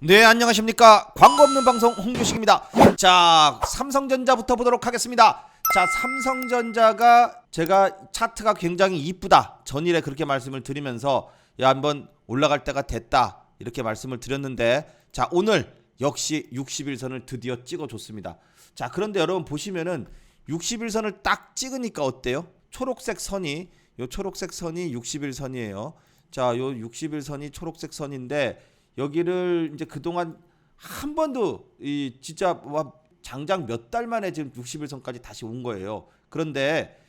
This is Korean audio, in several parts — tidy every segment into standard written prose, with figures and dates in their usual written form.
네, 안녕하십니까. 광고 없는 방송 홍규식입니다. 자, 삼성전자부터 보도록 하겠습니다. 자, 삼성전자가 제가 차트가 굉장히 이쁘다 전일에 그렇게 말씀을 드리면서 한번 올라갈 때가 됐다 이렇게 말씀을 드렸는데, 자, 오늘 역시 60일선을 드디어 찍어줬습니다. 자, 그런데 여러분 보시면은 60일선을 딱 찍으니까 어때요? 초록색 선이, 요 초록색 선이 60일선이에요. 자, 요 60일선이 초록색 선인데, 여기를 이제 그동안 한 번도 이 진짜 장장 몇 달 만에 지금 60일선까지 다시 온 거예요. 그런데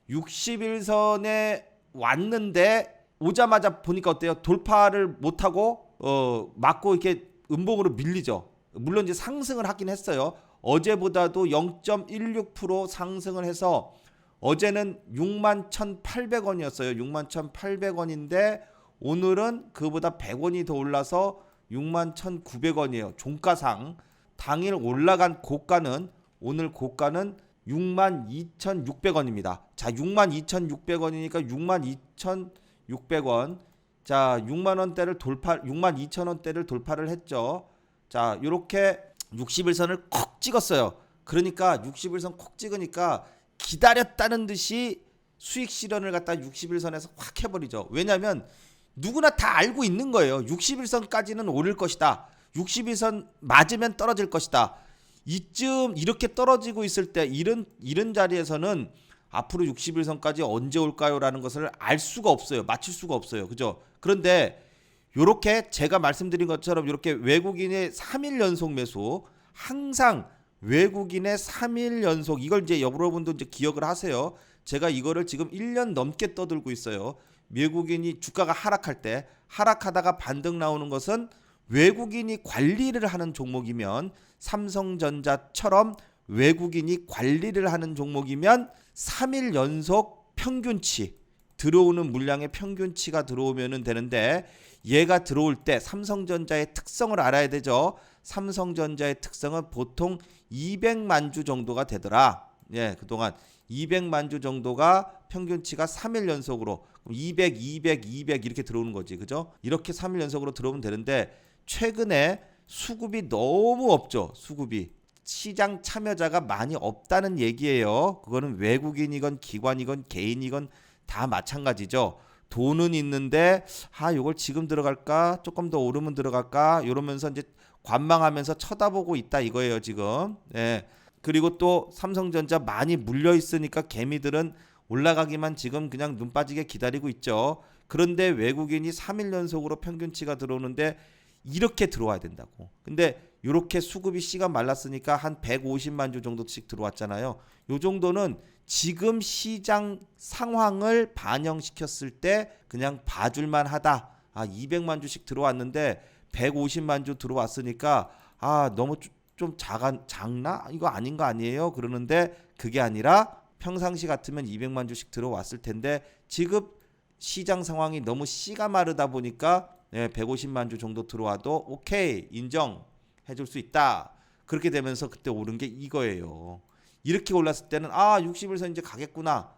60일선에 왔는데 오자마자 보니까 어때요? 돌파를 못하고 맞고 이렇게 음봉으로 밀리죠. 물론 이제 상승을 하긴 했어요. 어제보다도 0.16% 상승을 해서 어제는 61,800원이었어요. 61,800원인데 오늘은 그보다 100원이 더 올라서 61,900원이에요. 종가상 당일 올라간 고가는, 오늘 고가는 62,600원입니다. 자, 62,600원이니까 62,600원. 자, 6만원대를 돌파, 62,000원대를 돌파를 했죠. 자, 요렇게 60일선을 콕 찍었어요. 그러니까 60일선 콕 찍으니까 기다렸다는 듯이 수익 실현을 갖다 60일선에서 확 해버리죠. 왜냐하면 누구나 다 알고 있는 거예요. 60일선까지는 오를 것이다. 60일선 맞으면 떨어질 것이다. 이쯤 이렇게 떨어지고 있을 때 이런 자리에서는 앞으로 60일선까지 언제 올까요? 라는 것을 알 수가 없어요. 맞출 수가 없어요. 그죠? 그런데 요렇게 제가 말씀드린 것처럼 이렇게 외국인의 3일 연속 매수, 항상 외국인의 3일 연속, 이걸 이제 여러분도 이제 기억을 하세요. 제가 이거를 지금 1년 넘게 떠들고 있어요. 외국인이 주가가 하락할 때, 하락하다가 반등 나오는 것은 외국인이 관리를 하는 종목이면, 삼성전자처럼 외국인이 관리를 하는 종목이면 3일 연속 평균치, 들어오는 물량의 평균치가 들어오면 되는데, 얘가 들어올 때 삼성전자의 특성을 알아야 되죠. 삼성전자의 특성은 보통 200만 주 정도가 되더라. 예, 그동안 200만 주 정도가 평균치가 3일 연속으로 200, 200, 200 이렇게 들어오는 거지. 그죠? 이렇게 3일 연속으로 들어오면 되는데, 최근에 수급이 너무 없죠. 수급이. 시장 참여자가 많이 없다는 얘기예요. 그거는 외국인이건 기관이건 개인이건 다 마찬가지죠. 돈은 있는데 요걸 지금 들어갈까? 조금 더 오르면 들어갈까? 이러면서 이제 관망하면서 쳐다보고 있다 이거예요, 지금. 예. 그리고 또 삼성전자 많이 물려 있으니까 개미들은 올라가기만 지금 그냥 눈 빠지게 기다리고 있죠. 그런데 외국인이 3일 연속으로 평균치가 들어오는데 이렇게 들어와야 된다고. 근데 이렇게 수급이 씨가 말랐으니까 한 150만 주 정도씩 들어왔잖아요. 요 정도는 지금 시장 상황을 반영시켰을 때 그냥 봐줄만 하다. 200만 주씩 들어왔는데 150만 주 들어왔으니까 너무 좀 작나? 이거 아닌 거 아니에요? 그러는데 그게 아니라 평상시 같으면 200만 주씩 들어왔을 텐데 지금 시장 상황이 너무 씨가 마르다 보니까 150만 주 정도 들어와도 오케이, 인정해 줄 수 있다. 그렇게 되면서 그때 오른 게 이거예요. 이렇게 올랐을 때는 60일선 이제 가겠구나.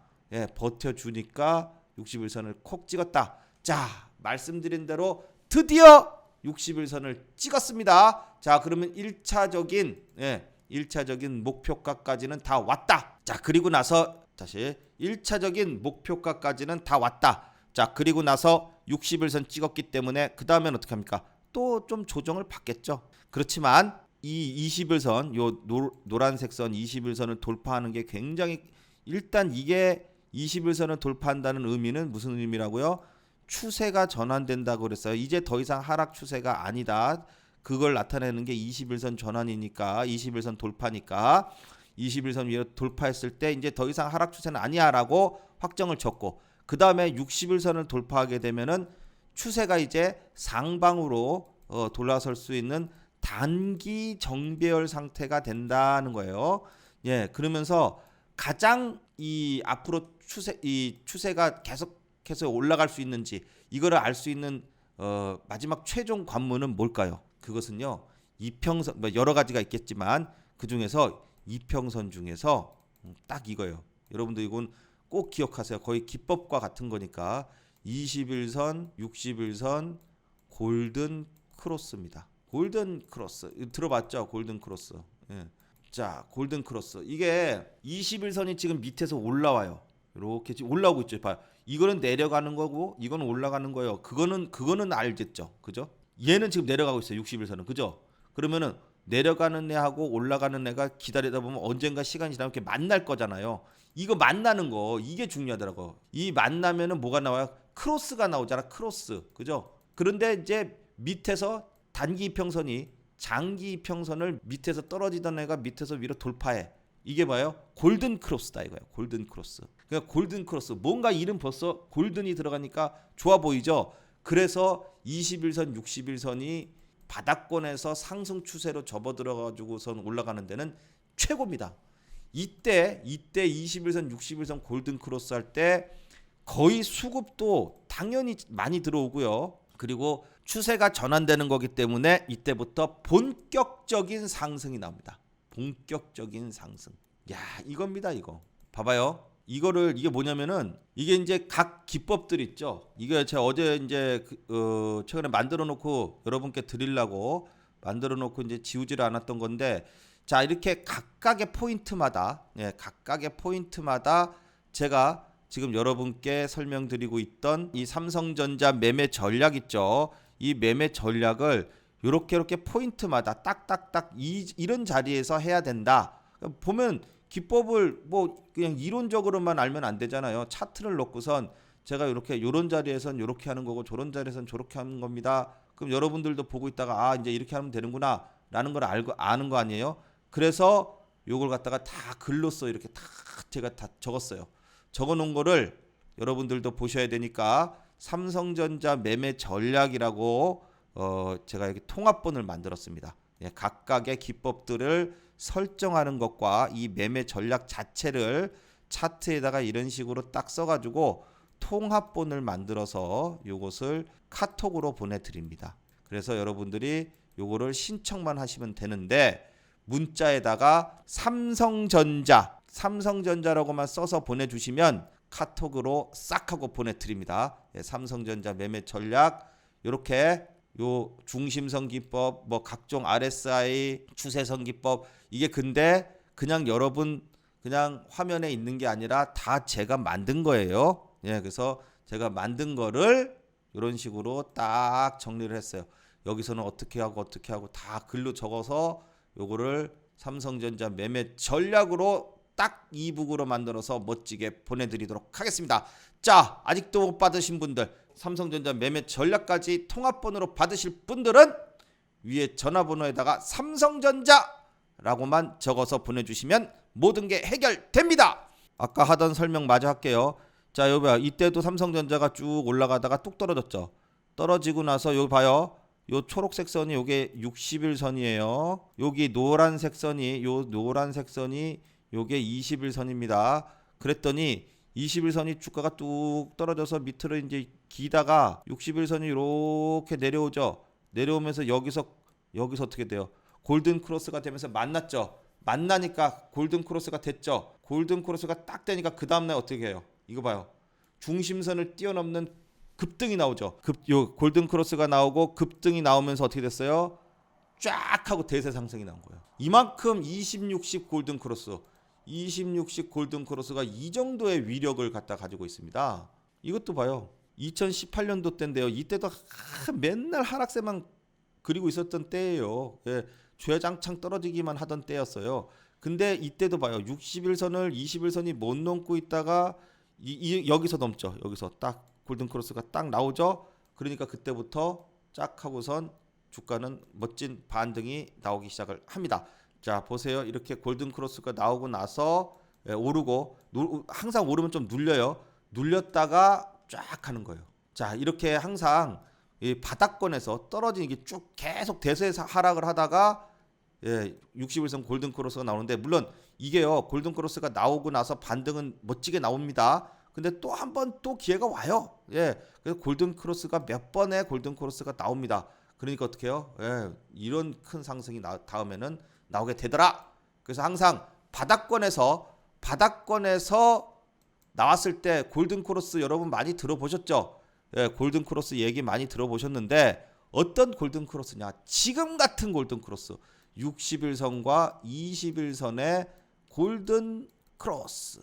버텨주니까 60일선을 콕 찍었다. 자, 말씀드린 대로 드디어 60일선을 찍었습니다. 자, 그러면 1차적인 목표가까지는 다 왔다. 자, 그리고 나서 다시 1차적인 목표가까지는 다 왔다. 자, 그리고 나서 60일선 찍었기 때문에 그 다음엔 어떻게 합니까? 또 좀 조정을 받겠죠. 그렇지만 이 20일선, 요 노란색 선 20일선을 돌파하는 게 굉장히, 일단 이게 20일선을 돌파한다는 의미는 무슨 의미라고요? 추세가 전환된다고 그랬어요. 이제 더 이상 하락 추세가 아니다. 그걸 나타내는 게 21선 전환이니까, 21선 돌파니까, 21선 위로 돌파했을 때 이제 더 이상 하락 추세는 아니야라고 확정을 쳤고, 그 다음에 61선을 돌파하게 되면은 추세가 이제 상방으로 돌아설 수 있는 단기 정배열 상태가 된다는 거예요. 예, 그러면서 가장 이 앞으로 추세가 계속해서 올라갈 수 있는지 이거를 알 수 있는 마지막 최종 관문은 뭘까요? 그것은요, 이평선, 여러 가지가 있겠지만 그 중에서 이평선 중에서 딱 이거예요. 여러분들 이건 꼭 기억하세요. 거의 기법과 같은 거니까 21선, 60일선, 골든 크로스입니다. 골든 크로스 들어봤죠? 골든 크로스. 예. 자, 골든 크로스. 이게 21선이 지금 밑에서 올라와요. 이렇게 지금 올라오고 있죠. 봐요. 이거는 내려가는 거고 이거는 올라가는 거예요. 그거는 알겠죠. 그죠? 얘는 지금 내려가고 있어요. 61선은. 그죠? 그러면은 내려가는 애하고 올라가는 애가 기다리다 보면 언젠가 시간이 지나면 이렇게 만날 거잖아요. 이거 만나는 거 이게 중요하더라고. 이 만나면은 뭐가 나와요? 크로스가 나오잖아. 크로스. 그죠? 그런데 이제 밑에서 단기 이평선이 장기 이평선을 밑에서 떨어지던 애가 밑에서 위로 돌파해. 이게 뭐예요? 골든 크로스다 이거예요. 골든 크로스. 그러니까 골든 크로스. 뭔가 이름 벌써 골든이 들어가니까 좋아 보이죠? 그래서 21선, 61선이 바닥권에서 상승 추세로 접어들어 가지고선 올라가는 데는 최고입니다. 이때 21선, 61선 골든 크로스 할 때 거의 수급도 당연히 많이 들어오고요. 그리고 추세가 전환되는 거기 때문에 이때부터 본격적인 상승이 나옵니다. 본격적인 상승. 야, 이겁니다, 이거. 봐봐요. 이게 뭐냐면은 이게 이제 각 기법들 있죠. 이게 제가 어제 이제 최근에 만들어 놓고 여러분께 드리려고 만들어 놓고 이제 지우지를 않았던 건데, 자, 이렇게 각각의 포인트마다 제가 지금 여러분께 설명드리고 있던 이 삼성전자 매매 전략 있죠. 이 매매 전략을 이렇게 포인트마다 딱딱딱 이런 자리에서 해야 된다. 보면 기법을 뭐 그냥 이론적으로만 알면 안 되잖아요. 차트를 놓고선 제가 이렇게 요런 자리에선 이렇게 하는 거고 저런 자리에선 저렇게 하는 겁니다. 그럼 여러분들도 보고 있다가 이제 이렇게 하면 되는구나 라는 걸 알고 아는 거 아니에요. 그래서 요걸 갖다가 다 글로써 이렇게 다 제가 다 적었어요. 적어놓은 거를 여러분들도 보셔야 되니까 삼성전자 매매 전략이라고 제가 여기 통합본을 만들었습니다. 예, 각각의 기법들을 설정하는 것과 이 매매 전략 자체를 차트에다가 이런 식으로 딱 써가지고 통합본을 만들어서 요것을 카톡으로 보내드립니다. 그래서 여러분들이 요거를 신청만 하시면 되는데 문자에다가 삼성전자라고만 써서 보내주시면 카톡으로 싹 하고 보내드립니다. 예, 삼성전자 매매 전략 이렇게 요 중심선 기법 뭐 각종 RSI 추세선 기법 이게 근데 그냥 여러분 그냥 화면에 있는 게 아니라 다 제가 만든 거예요. 예, 그래서 제가 만든 거를 이런 식으로 딱 정리를 했어요. 여기서는 어떻게 하고 다 글로 적어서 요거를 삼성전자 매매 전략으로 딱 이북으로 만들어서 멋지게 보내드리도록 하겠습니다. 자, 아직도 못 받으신 분들 삼성전자 매매 전략까지 통합번호로 받으실 분들은 위에 전화번호에다가 삼성전자라고만 적어서 보내주시면 모든 게 해결됩니다. 아까 하던 설명 마저 할게요. 자, 여기 봐요. 이때도 삼성전자가 쭉 올라가다가 뚝 떨어졌죠. 떨어지고 나서 여기 봐요. 요 초록색 선이 요게 60일선이에요. 여기 노란색 선이 요게 20일선입니다. 그랬더니 21선이 주가가 뚝 떨어져서 밑으로 이제 기다가 61선이 이렇게 내려오죠. 내려오면서 여기서 어떻게 돼요? 골든 크로스가 되면서 만났죠. 만나니까 골든 크로스가 됐죠. 골든 크로스가 딱 되니까 그 다음날 어떻게 해요? 이거 봐요. 중심선을 뛰어넘는 급등이 나오죠. 요 골든 크로스가 나오고 급등이 나오면서 어떻게 됐어요? 쫙 하고 대세 상승이 나온 거예요. 이만큼 26식 골든 크로스, 26식 골든 크로스가 이 정도의 위력을 가지고 있습니다. 이것도 봐요. 2018년도 때인데요. 이때도 맨날 하락세만 그리고 있었던 때예요. 예, 죄장창 떨어지기만 하던 때였어요. 근데 이때도 봐요. 60일선을 21선이 못 넘고 있다가 여기서 넘죠. 여기서 딱 골든 크로스가 딱 나오죠. 그러니까 그때부터 쫙 하고선 주가는 멋진 반등이 나오기 시작을 합니다. 자, 보세요. 이렇게 골든 크로스가 나오고 나서 오르고 항상 오르면 좀 눌려요. 눌렸다가 쫙 하는 거예요. 자, 이렇게 항상 이 바닥권에서 떨어지는 게 쭉 계속 대세 하락을 하다가 60일선 골든 크로스가 나오는데 물론 이게요. 골든 크로스가 나오고 나서 반등은 멋지게 나옵니다. 근데 또 한 번 또 기회가 와요. 예. 그래서 골든 크로스가 몇 번의 골든 크로스가 나옵니다. 그러니까 어떻게 해요? 예. 이런 큰 상승이 다음에는 나오게 되더라. 그래서 항상 바닥권에서 나왔을 때 골든 크로스 여러분 많이 들어보셨죠? 예, 골든 크로스 얘기 많이 들어보셨는데 어떤 골든 크로스냐? 지금 같은 골든 크로스. 60일선과 20일선의 골든 크로스.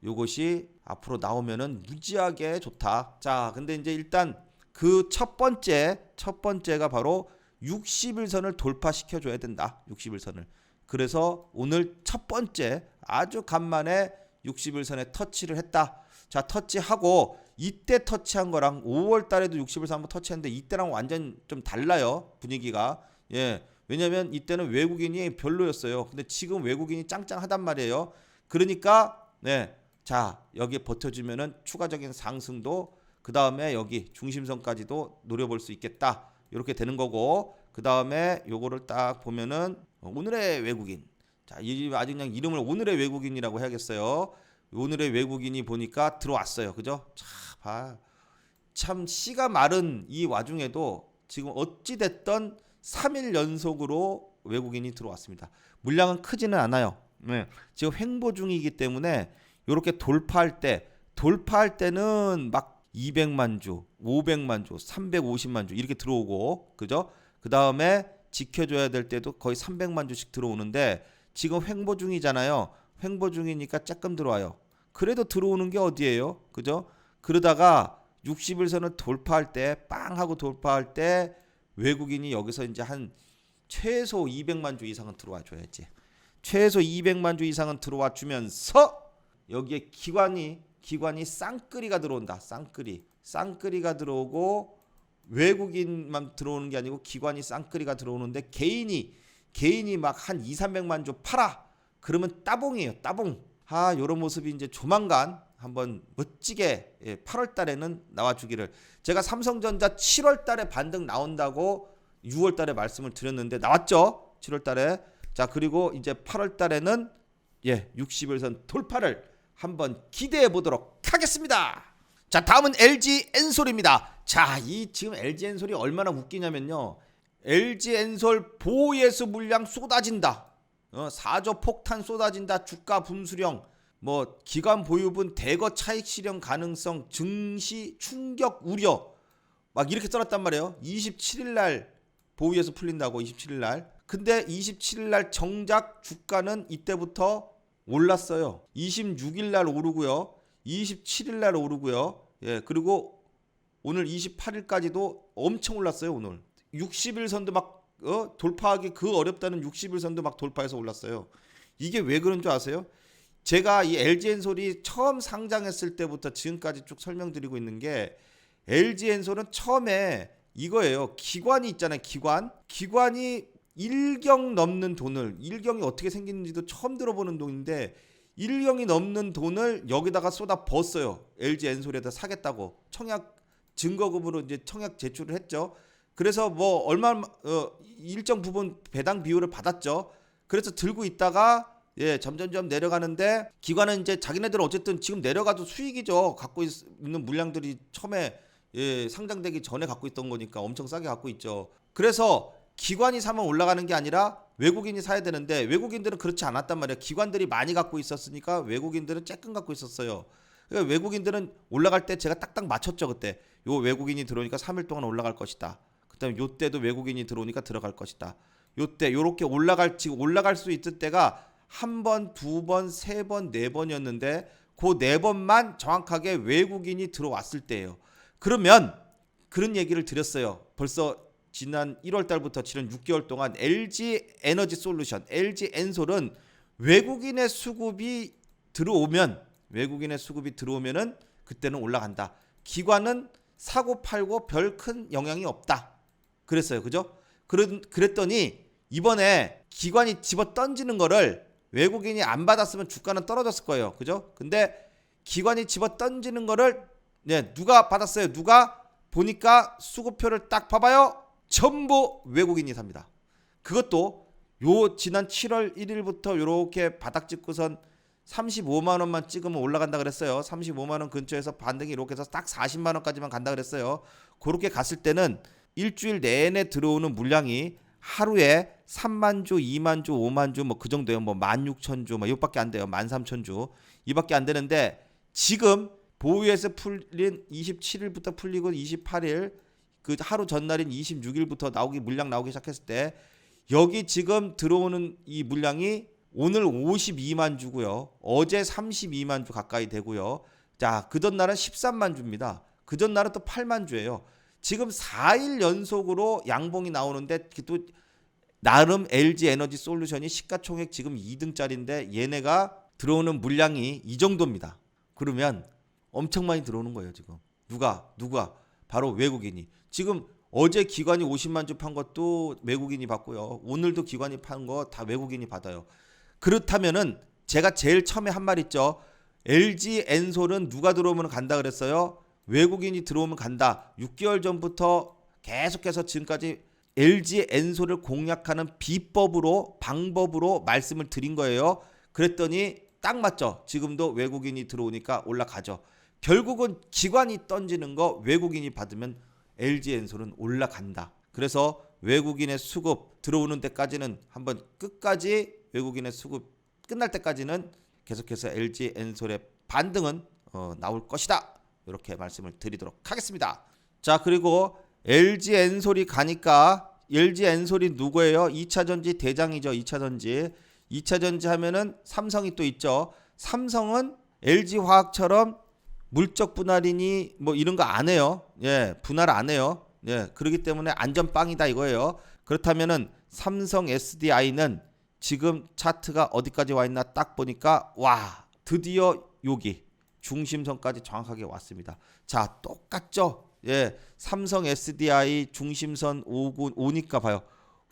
요것이 앞으로 나오면은 무지하게 좋다. 자, 근데 이제 일단 그 첫 번째가 바로 60일선을 돌파시켜 줘야 된다. 60일선을. 그래서 오늘 첫 번째 아주 간만에 60일선에 터치를 했다. 자, 터치하고 이때 터치한 거랑 5월 달에도 60일선 한번 터치했는데 이때랑 완전 좀 달라요. 분위기가. 예. 왜냐면 이때는 외국인이 별로였어요. 근데 지금 외국인이 짱짱하단 말이에요. 그러니까 네. 자, 여기 버텨주면은 추가적인 상승도 그 다음에 여기 중심선까지도 노려볼 수 있겠다. 이렇게 되는 거고 그 다음에 요거를 딱 보면은 오늘의 외국인. 자, 아직 그냥 이름을 오늘의 외국인이라고 해야겠어요. 오늘의 외국인이 보니까 들어왔어요. 그죠? 참 씨가 마른 이 와중에도 지금 어찌 됐던 3일 연속으로 외국인이 들어왔습니다. 물량은 크지는 않아요. 네. 지금 횡보 중이기 때문에 이렇게 돌파할 때는 막 200만 주, 500만 주, 350만 주 이렇게 들어오고 그죠? 그 다음에 지켜줘야 될 때도 거의 300만 주씩 들어오는데 지금 횡보 중이잖아요. 횡보 중이니까 조금 들어와요. 그래도 들어오는 게 어디예요? 그죠? 그러다가 60일선을 돌파할 때 빵 하고 돌파할 때 외국인이 여기서 이제 한 최소 200만 주 이상은 들어와 줘야지. 최소 200만 주 이상은 들어와 주면서 여기에 기관이 쌍끌이가 들어온다. 쌍끌이가 들어오고 외국인만 들어오는 게 아니고 기관이 쌍끌이가 들어오는데 개인이 막 한 2, 300만 주 팔아. 그러면 따봉이에요. 따봉. 요런 모습이 이제 조만간 한번 멋지게 8월 달에는 나와 주기를. 제가 삼성전자 7월 달에 반등 나온다고 6월 달에 말씀을 드렸는데 나왔죠. 7월 달에. 자, 그리고 이제 8월 달에는 60일선 돌파를 한번 기대해 보도록 하겠습니다. 자, 다음은 LG 엔솔입니다. 자, 이 지금 LG 엔솔이 얼마나 웃기냐면요. LG 엔솔 보예수 물량 쏟아진다. 4조 폭탄 쏟아진다. 주가 분수령, 뭐 기관 보유분 대거 차익 실현 가능성 증시 충격 우려 막 이렇게 써놨단 말이에요. 27일 날 보유에서 풀린다고 27일 날. 근데 27일 날 정작 주가는 이때부터 올랐어요. 26일 날 오르고요. 27일 날 오르고요. 그리고 오늘 28일까지도 엄청 올랐어요. 오늘 60일선도 막 돌파하기 그 어렵다는 60일선도 막 돌파해서 올랐어요. 이게 왜 그런 줄 아세요? 제가 이 LG엔솔이 처음 상장했을 때부터 지금까지 쭉 설명드리고 있는 게 LG엔솔은 처음에 이거예요. 기관이 있잖아요. 기관이 1경 넘는 돈을, 1경이 어떻게 생기는지도 처음 들어보는 돈인데 1경이 넘는 돈을 여기다가 쏟아 부었어요. LG엔솔에다 사겠다고 청약 증거금으로 이제 청약 제출을 했죠. 그래서 뭐 얼마 일정 부분 배당 비율을 받았죠. 그래서 들고 있다가 점점점 내려가는데 기관은 이제 자기네들은 어쨌든 지금 내려가도 수익이죠. 갖고 있는 물량들이 처음에 상장되기 전에 갖고 있던 거니까 엄청 싸게 갖고 있죠. 그래서 기관이 사면 올라가는 게 아니라 외국인이 사야 되는데 외국인들은 그렇지 않았단 말이에요. 기관들이 많이 갖고 있었으니까 외국인들은 조금 갖고 있었어요. 그러니까 외국인들은 올라갈 때 제가 딱딱 맞췄죠. 그때 요 외국인이 들어오니까 3일 동안 올라갈 것이다. 그다음에 요 때도 외국인이 들어오니까 들어갈 것이다. 요때 요렇게 올라갈 수 있을 때가 한 번, 두 번, 세 번, 네 번이었는데 그 네 번만 정확하게 외국인이 들어왔을 때예요. 그러면 그런 얘기를 드렸어요. 벌써 지난 1월 달부터 지난 6개월 동안 LG 에너지 솔루션, LG 엔솔은 외국인의 수급이 들어오면은 그때는 올라간다. 기관은 사고 팔고 별 큰 영향이 없다. 그랬어요. 그죠? 그랬더니 이번에 기관이 집어 던지는 거를 외국인이 안 받았으면 주가는 떨어졌을 거예요. 그죠? 근데 기관이 집어 던지는 거를 누가 받았어요? 누가 보니까 수급표를 딱 봐봐요. 전부 외국인이 삽니다. 그것도 지난 7월 1일부터 요렇게 바닥 찍고선 35만 원만 찍으면 올라간다 그랬어요. 35만 원 근처에서 반등이 이렇게 해서 딱 40만 원까지만 간다 그랬어요. 그렇게 갔을 때는 일주일 내내 들어오는 물량이 하루에 3만 주, 2만 주, 5만 주 뭐 그 정도예요. 뭐 16,000주 뭐 이밖에 안 돼요. 13,000주 이밖에 안 되는데 지금 보유에서 풀린 27일부터 풀리고 28일 그 하루 전날인 26일부터 물량 나오기 시작했을 때 여기 지금 들어오는 이 물량이 오늘 52만 주고요. 어제 32만 주 가까이 되고요. 자, 그전 날은 13만 주입니다. 그전 날은 또 8만 주예요. 지금 4일 연속으로 양봉이 나오는데 또 나름 LG 에너지 솔루션이 시가총액 지금 2등짜리인데 얘네가 들어오는 물량이 이 정도입니다. 그러면 엄청 많이 들어오는 거예요, 지금. 누가? 바로 외국인이. 지금 어제 기관이 50만 주 판 것도 외국인이 받고요. 오늘도 기관이 판 거 다 외국인이 받아요. 그렇다면은 제가 제일 처음에 한 말 있죠. LG 엔솔은 누가 들어오면 간다 그랬어요. 외국인이 들어오면 간다. 6개월 전부터 계속해서 지금까지 LG 엔솔을 공략하는 비법으로 방법으로 말씀을 드린 거예요. 그랬더니 딱 맞죠. 지금도 외국인이 들어오니까 올라가죠. 결국은 기관이 던지는 거 외국인이 받으면 LG 엔솔은 올라간다. 그래서 외국인의 수급 들어오는 데까지는 한번 끝까지 외국인의 수급 끝날 때까지는 계속해서 LG 엔솔의 반등은 나올 것이다. 이렇게 말씀을 드리도록 하겠습니다. 자, 그리고 LG 엔솔이 가니까 LG 엔솔이 누구예요? 2차전지 대장이죠. 2차전지. 2차전지 하면은 삼성이 또 있죠. 삼성은 LG화학처럼 물적 분할이니 뭐 이런 거 안 해요. 예, 분할 안 해요. 예, 그렇기 때문에 안전빵이다 이거예요. 그렇다면은 삼성 SDI는 지금 차트가 어디까지 와 있나 딱 보니까 와, 드디어 여기 중심선까지 정확하게 왔습니다. 자, 똑같죠? 예, 삼성 SDI 중심선 오니까 봐요.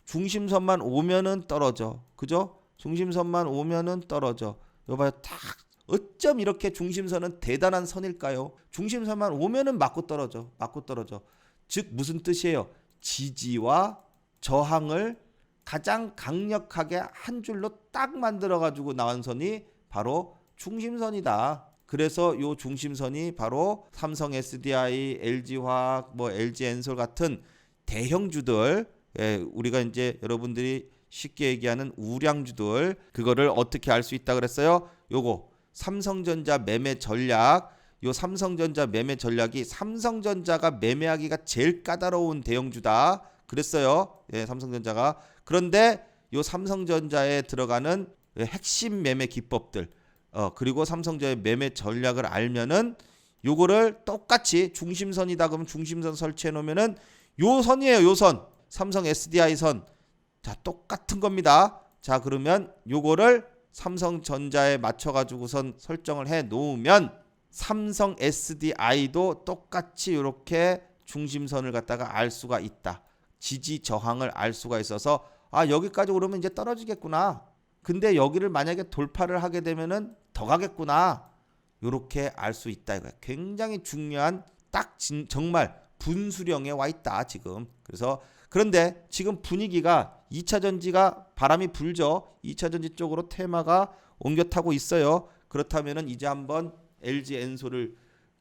중심선만 오면은 떨어져. 그죠? 중심선만 오면은 떨어져. 이거 봐요. 딱 어쩜 이렇게 중심선은 대단한 선일까요? 중심선만 오면은 맞고 떨어져. 즉 무슨 뜻이에요? 지지와 저항을 가장 강력하게 한 줄로 딱 만들어 가지고 나온 선이 바로 중심선이다. 그래서 요 중심선이 바로 삼성 SDI, LG화학, LG 엔솔 같은 대형주들, 우리가 이제 여러분들이 쉽게 얘기하는 우량주들, 그거를 어떻게 알 수 있다 그랬어요? 요거 삼성전자 매매 전략. 요 삼성전자 매매 전략이 삼성전자가 매매하기가 제일 까다로운 대형주다 그랬어요. 예, 삼성전자가. 그런데 요 삼성전자에 들어가는 핵심 매매 기법들, 그리고 삼성전자의 매매 전략을 알면은 요거를 똑같이 중심선이다 그러면 중심선 설치해 놓으면은 요 선이에요. 요 선. 삼성 SDI 선. 자, 똑같은 겁니다. 자, 그러면 요거를 삼성전자에 맞춰 가지고선 설정을 해 놓으면 삼성 SDI도 똑같이 이렇게 중심선을 갖다가 알 수가 있다. 지지 저항을 알 수가 있어서 여기까지 오르면 이제 떨어지겠구나. 근데 여기를 만약에 돌파를 하게 되면은 더 가겠구나. 이렇게 알 수 있다 이거야. 굉장히 중요한 정말 분수령에 와 있다 지금. 그래서 그런데 지금 분위기가 2차 전지가 바람이 불죠. 2차 전지 쪽으로 테마가 옮겨 타고 있어요. 그렇다면은 이제 한번 LG 엔솔을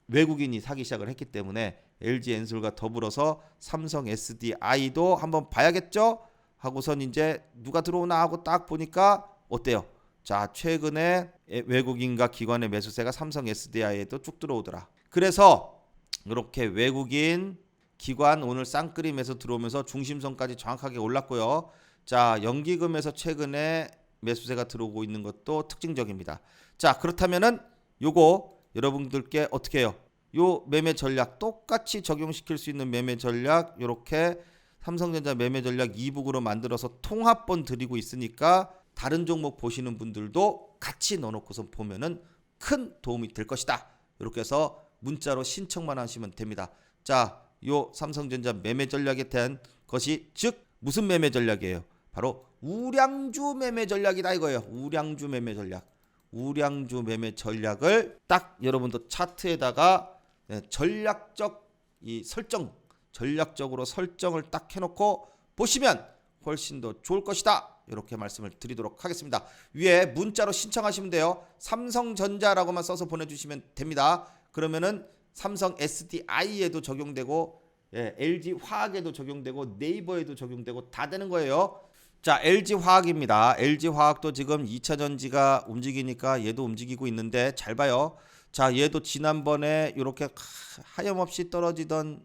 외국인이 사기 시작을 했기 때문에 LG 엔솔과 더불어서 삼성 SDI도 한번 봐야겠죠? 하고선 이제 누가 들어오나 하고 딱 보니까 어때요? 자, 최근에 외국인과 기관의 매수세가 삼성 SDI에도 쭉 들어오더라. 그래서 이렇게 외국인 기관 오늘 쌍끌임에서 들어오면서 중심선까지 정확하게 올랐고요. 자, 연기금에서 최근에 매수세가 들어오고 있는 것도 특징적입니다. 자, 그렇다면은 요거 여러분들께 어떻게 해요? 요 매매 전략 똑같이 적용시킬 수 있는 매매 전략 요렇게 삼성전자 매매 전략 2북으로 만들어서 통합본 드리고 있으니까 다른 종목 보시는 분들도 같이 넣어놓고서 보면은 큰 도움이 될 것이다. 이렇게 해서 문자로 신청만 하시면 됩니다. 자, 요 삼성전자 매매 전략에 대한 것이 즉 무슨 매매 전략이에요? 바로 우량주 매매 전략이다 이거예요. 우량주 매매 전략. 우량주 매매 전략을 딱 여러분도 차트에다가 전략적 이 전략적으로 설정을 딱 해놓고 보시면 훨씬 더 좋을 것이다. 이렇게 말씀을 드리도록 하겠습니다. 위에 문자로 신청하시면 돼요. 삼성전자라고만 써서 보내주시면 됩니다. 그러면은 삼성 SDI에도 적용되고 LG화학에도 적용되고 네이버에도 적용되고 다 되는 거예요. 자, LG화학입니다. LG화학도 지금 2차 전지가 움직이니까 얘도 움직이고 있는데 잘 봐요. 자, 얘도 지난번에 이렇게 하염없이 떨어지던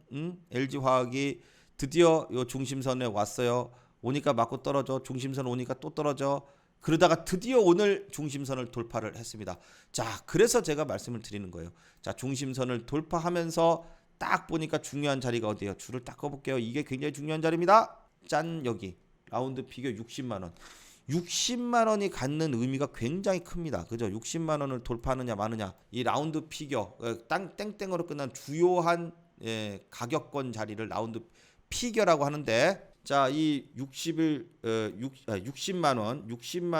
LG화학이 드디어 요 중심선에 왔어요. 오니까 맞고 떨어져. 중심선 오니까 또 떨어져. 그러다가 드디어 오늘 중심선을 돌파를 했습니다. 자, 그래서 제가 말씀을 드리는 거예요. 자, 중심선을 돌파하면서 딱 보니까 중요한 자리가 어디예요? 줄을 딱 꺼볼게요. 이게 굉장히 중요한 자리입니다. 짠, 여기 라운드 피겨 60만 원. 60만 원이 갖는 의미가 굉장히 큽니다. 그죠? 60만 원을 돌파하느냐 마느냐. 이 라운드 피겨 땡땡으로 끝난 주요한 가격권 자리를 라운드 피겨라고 하는데, 자, 이 60만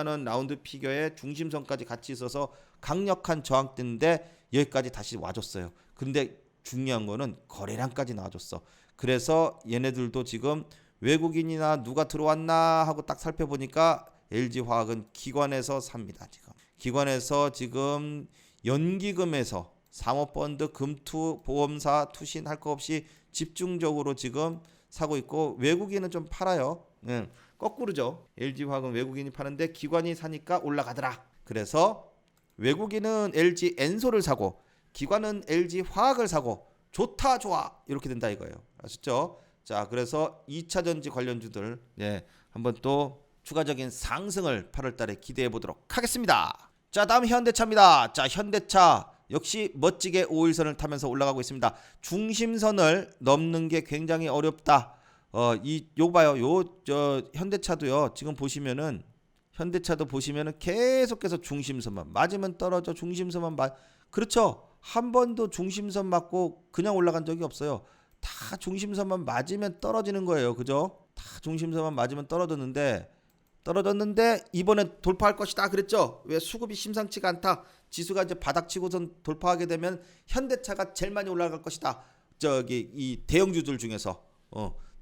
원 라운드 피겨의 중심선까지 같이 있어서 강력한 저항대인데 여기까지 다시 와줬어요. 근데 중요한 거는 거래량까지 나와줬어. 그래서 얘네들도 지금 외국인이나 누가 들어왔나 하고 딱 살펴보니까 LG화학은 기관에서 삽니다. 지금 기관에서 지금 연기금에서 사모펀드, 금투, 보험사, 투신 할 거 없이 집중적으로 지금 사고 있고, 외국인은 좀 팔아요. 거꾸로죠. LG화학은 외국인이 파는데 기관이 사니까 올라가더라. 그래서 외국인은 LG 엔솔을 사고 기관은 LG화학을 사고 좋다 좋아 이렇게 된다 이거예요. 아셨죠? 자, 그래서 2차전지 관련주들 한번 또 추가적인 상승을 8월 달에 기대해 보도록 하겠습니다. 자, 다음 현대차입니다. 자, 현대차 역시 멋지게 5일선을 타면서 올라가고 있습니다. 중심선을 넘는 게 굉장히 어렵다. 요 봐요. 현대차도요. 지금 보시면은 현대차도 보시면은 계속해서 중심선만 맞으면 떨어져. 중심선만 그렇죠. 한 번도 중심선 맞고 그냥 올라간 적이 없어요. 다 중심선만 맞으면 떨어지는 거예요. 그죠? 다 중심선만 맞으면 떨어졌는데 이번엔 돌파할 것이다 그랬죠. 왜? 수급이 심상치가 않다. 지수가 이제 바닥치고선 돌파하게 되면 현대차가 제일 많이 올라갈 것이다. 저기 이 대형주들 중에서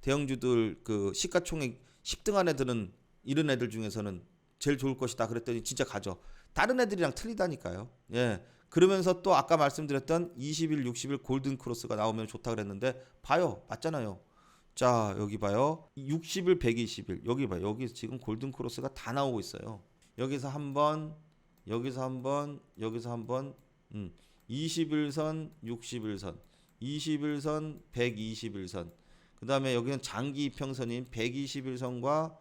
대형주들 그 시가총액 10등 안에 드는 이런 애들 중에서는 제일 좋을 것이다 그랬더니 진짜 가죠. 다른 애들이랑 틀리다니까요. 그러면서 또 아까 말씀드렸던 20일, 60일 골든 크로스가 나오면 좋다 그랬는데 봐요. 맞잖아요. 자, 여기 봐요. 60일, 120일. 여기 봐요. 여기 지금 골든 크로스가 다 나오고 있어요. 여기서 한 번, 여기서 한 번, 여기서 한 번. 21선, 61선. 21선, 121선. 그다음에 여기는 장기 이평선인 121선과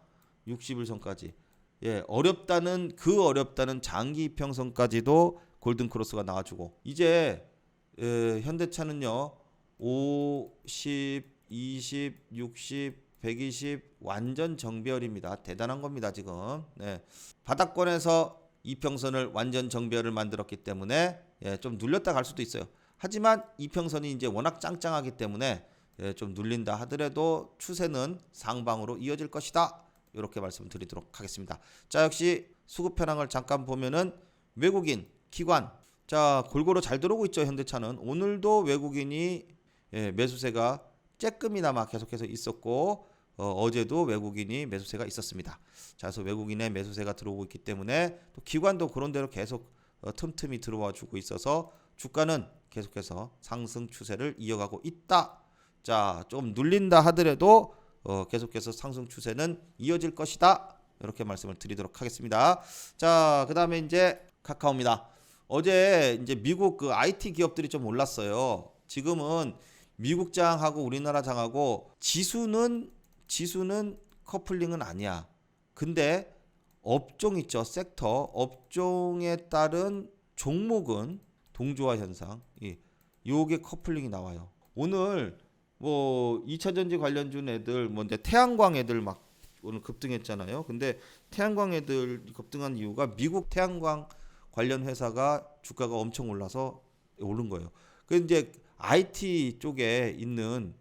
61선까지. 어렵다는 장기 이평선까지도 골든 크로스가 나와주고, 이제 현대차는요 50, 20, 60, 120 완전 정배열입니다. 대단한 겁니다 지금. 바닥권에서 이평선을 완전 정배열을 만들었기 때문에 좀 눌렸다 갈 수도 있어요. 하지만 이평선이 이제 워낙 짱짱하기 때문에 좀 눌린다 하더라도 추세는 상방으로 이어질 것이다. 이렇게 말씀드리도록 하겠습니다. 자, 역시 수급 현황을 잠깐 보면은 외국인, 기관, 자 골고루 잘 들어오고 있죠. 현대차는 오늘도 외국인이 매수세가 쬐끔이나마 계속해서 있었고, 어제도 외국인이 매수세가 있었습니다. 자, 그래서 외국인의 매수세가 들어오고 있기 때문에 또 기관도 그런 대로 계속 틈틈이 들어와 주고 있어서 주가는 계속해서 상승 추세를 이어가고 있다. 자, 조금 눌린다 하더라도 계속해서 상승 추세는 이어질 것이다. 이렇게 말씀을 드리도록 하겠습니다. 자, 그다음에 이제 카카오입니다. 어제 이제 미국 그 IT 기업들이 좀 올랐어요. 지금은 미국 장하고 우리나라 장하고 지수는 커플링은 아니야. 근데 업종 있죠. 섹터 업종에 따른 종목은 동조화 현상. 요게 커플링이 나와요. 오늘 뭐 2차전지 관련주 애들 뭐 이제 태양광 애들 막 오늘 급등했잖아요. 근데 태양광 애들 급등한 이유가 미국 태양광 관련 회사가 주가가 엄청 올라서 오른 거예요. 그 이제 IT 쪽에 있는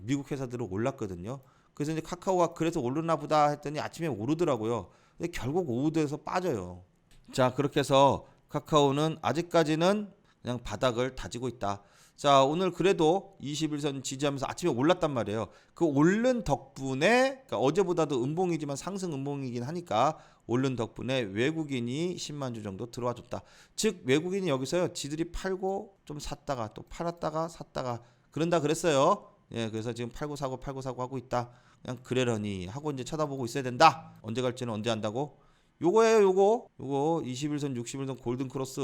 미국 회사들은 올랐거든요. 그래서 이제 카카오가 그래서 오르나 보다 했더니 아침에 오르더라고요. 근데 결국 오후 돼서 빠져요. 자, 그렇게 해서 카카오는 아직까지는 그냥 바닥을 다지고 있다. 자, 오늘 그래도 21선 지지하면서 아침에 올랐단 말이에요. 그 오른 덕분에, 그러니까 어제보다도 음봉이지만 상승 음봉이긴 하니까 오른 덕분에 외국인이 10만 주 정도 들어와 줬다. 즉 외국인이 여기서요, 지들이 팔고 좀 샀다가 또 팔았다가 샀다가 그런다 그랬어요. 그래서 지금 팔고 사고 하고 있다. 그냥 그래러니 하고 이제 쳐다보고 있어야 된다. 언제 갈지는 언제 안다고. 요거예요, 요거 21선 60일선 골든 크로스.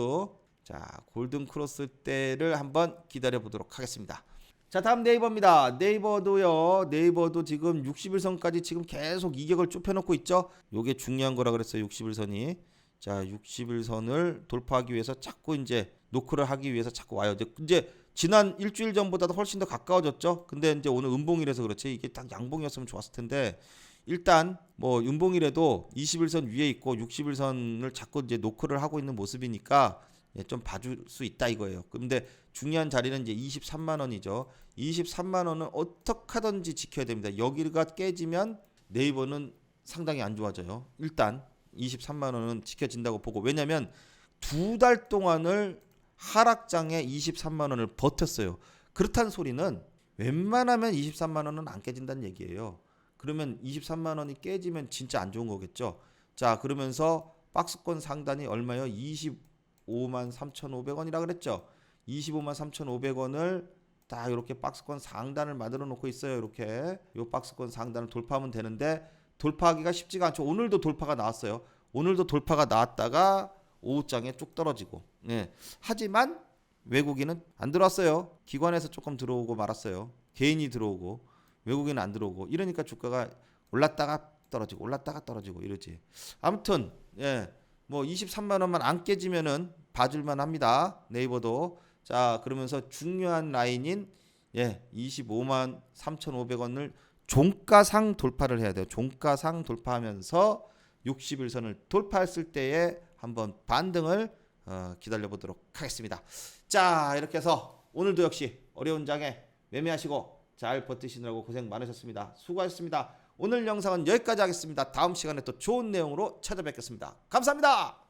자, 골든 크로스 때를 한번 기다려 보도록 하겠습니다. 자, 다음 네이버입니다. 네이버도 지금 60일선까지 지금 계속 이격을 좁혀놓고 있죠. 요게 중요한 거라 그랬어요. 60일선이. 자, 60일선을 돌파하기 위해서 자꾸 이제 노크를 하기 위해서 자꾸 와요. 이제 지난 일주일 전보다도 훨씬 더 가까워졌죠. 근데 이제 오늘 음봉이라서 그렇지, 이게 딱 양봉이었으면 좋았을 텐데, 일단 뭐 음봉이라도 20일선 위에 있고 60일선을 자꾸 이제 노크를 하고 있는 모습이니까 좀 봐줄 수 있다 이거예요. 근데 중요한 자리는 이제 23만 원이죠. 23만 원은 어떻게 하든지 지켜야 됩니다. 여기가 깨지면 네이버는 상당히 안 좋아져요. 일단 23만 원은 지켜진다고 보고, 왜냐면 두 달 동안을 하락장에 23만 원을 버텼어요. 그렇다는 소리는 웬만하면 23만 원은 안 깨진다는 얘기예요. 그러면 23만 원이 깨지면 진짜 안 좋은 거겠죠. 자, 그러면서 박스권 상단이 얼마요? 25만 3,500원이라 그랬죠. 25만 3,500원을 딱 이렇게 박스권 상단을 만들어 놓고 있어요. 이렇게 요 박스권 상단을 돌파하면 되는데, 돌파하기가 쉽지가 않죠. 오늘도 돌파가 나왔어요. 오늘도 돌파가 나왔다가 오후장에 쭉 떨어지고. 예. 하지만 외국인은 안 들어왔어요. 기관에서 조금 들어오고 말았어요. 개인이 들어오고 외국인은 안 들어오고. 이러니까 주가가 올랐다가 떨어지고 올랐다가 떨어지고 이러지. 아무튼 뭐 23만 원만 안 깨지면은 봐줄만 합니다. 네이버도. 자, 그러면서 중요한 라인인 25만 3,500원을 종가상 돌파를 해야 돼요. 종가상 돌파하면서 60일선을 돌파했을 때에 한번 반등을 기다려 보도록 하겠습니다. 자, 이렇게 해서 오늘도 역시 어려운 장에 매매하시고 잘 버티시느라고 고생 많으셨습니다. 수고하셨습니다. 오늘 영상은 여기까지 하겠습니다. 다음 시간에 또 좋은 내용으로 찾아뵙겠습니다. 감사합니다.